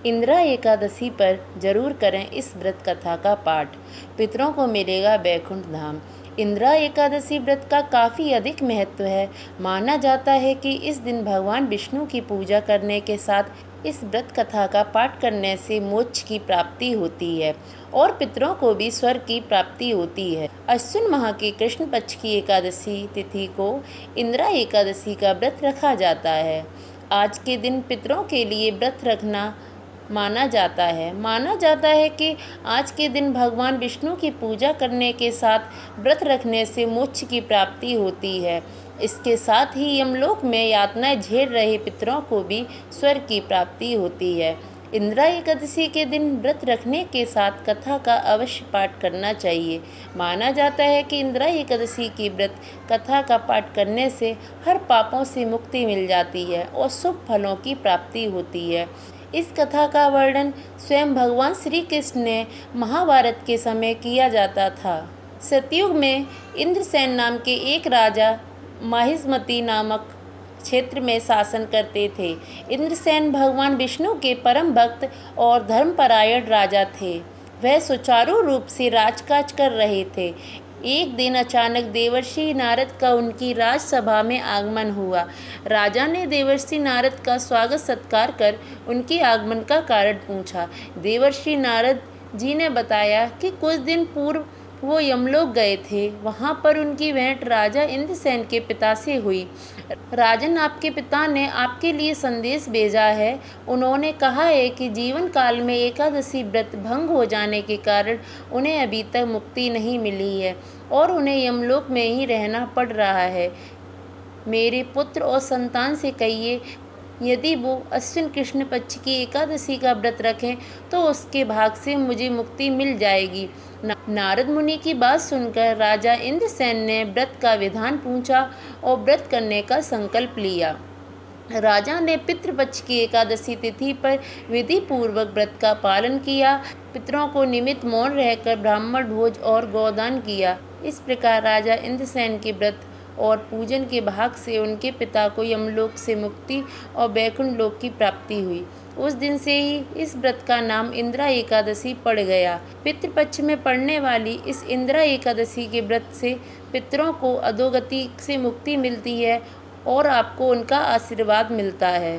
इंदिरा एकादशी पर जरूर करें इस व्रत कथा का पाठ। पितरों को मिलेगा वैकुंठ धाम। इंदिरा एकादशी व्रत का काफ़ी अधिक महत्व है। माना जाता है कि इस दिन भगवान विष्णु की पूजा करने के साथ इस व्रत कथा का पाठ करने से मोक्ष की प्राप्ति होती है और पितरों को भी स्वर्ग की प्राप्ति होती है। अश्विन माह की कृष्ण पक्ष की एकादशी तिथि को इंदिरा एकादशी का व्रत रखा जाता है। आज के दिन पितरों के लिए व्रत रखना माना जाता है कि आज के दिन भगवान विष्णु की पूजा करने के साथ व्रत रखने से मोक्ष की प्राप्ति होती है। इसके साथ ही यमलोक में यातनाएं झेल रहे पितरों को भी स्वर्ग की प्राप्ति होती है। इंदिरा एकादशी के दिन व्रत रखने के साथ कथा का अवश्य पाठ करना चाहिए। माना जाता है कि इंदिरा एकादशी की व्रत कथा का पाठ करने से हर पापों से मुक्ति मिल जाती है और शुभ फलों की प्राप्ति होती है। इस कथा का वर्णन स्वयं भगवान श्री कृष्ण ने महाभारत के समय किया जाता था। सतयुग में इंद्रसेन नाम के एक राजा माहिष्मती नामक क्षेत्र में शासन करते थे। इंद्रसेन भगवान विष्णु के परम भक्त और धर्मपरायण राजा थे। वह सुचारू रूप से राजकाज कर रहे थे। एक दिन अचानक देवर्षि नारद का उनकी राजसभा में आगमन हुआ। राजा ने देवर्षि नारद का स्वागत सत्कार कर उनके आगमन का कारण पूछा। देवर्षि नारद जी ने बताया कि कुछ दिन पूर्व वो यमलोक गए थे। वहाँ पर उनकी भेंट राजा इंद्रसेन के पिता से हुई। राजन, आपके पिता ने आपके लिए संदेश भेजा है। उन्होंने कहा है कि जीवन काल में एकादशी व्रत भंग हो जाने के कारण उन्हें अभी तक मुक्ति नहीं मिली है और उन्हें यमलोक में ही रहना पड़ रहा है। मेरे पुत्र और संतान से कहिए, यदि वो अश्विन कृष्ण पक्ष की एकादशी का व्रत रखें तो उसके भाग से मुझे मुक्ति मिल जाएगी। नारद मुनि की बात सुनकर राजा इंद्रसेन ने व्रत का विधान पूछा और व्रत करने का संकल्प लिया। राजा ने पितृपक्ष की एकादशी तिथि पर विधि पूर्वक व्रत का पालन किया। पितरों को निमित्त मौन रहकर ब्राह्मण भोज और गोदान किया। इस प्रकार राजा इंद्रसेन के व्रत और पूजन के भाग से उनके पिता को यमलोक से मुक्ति और वैकुंठ लोक की प्राप्ति हुई। उस दिन से ही इस व्रत का नाम इंदिरा एकादशी पड़ गया। पितृपक्ष में पड़ने वाली इस इंदिरा एकादशी के व्रत से पितरों को अधोगति से मुक्ति मिलती है और आपको उनका आशीर्वाद मिलता है।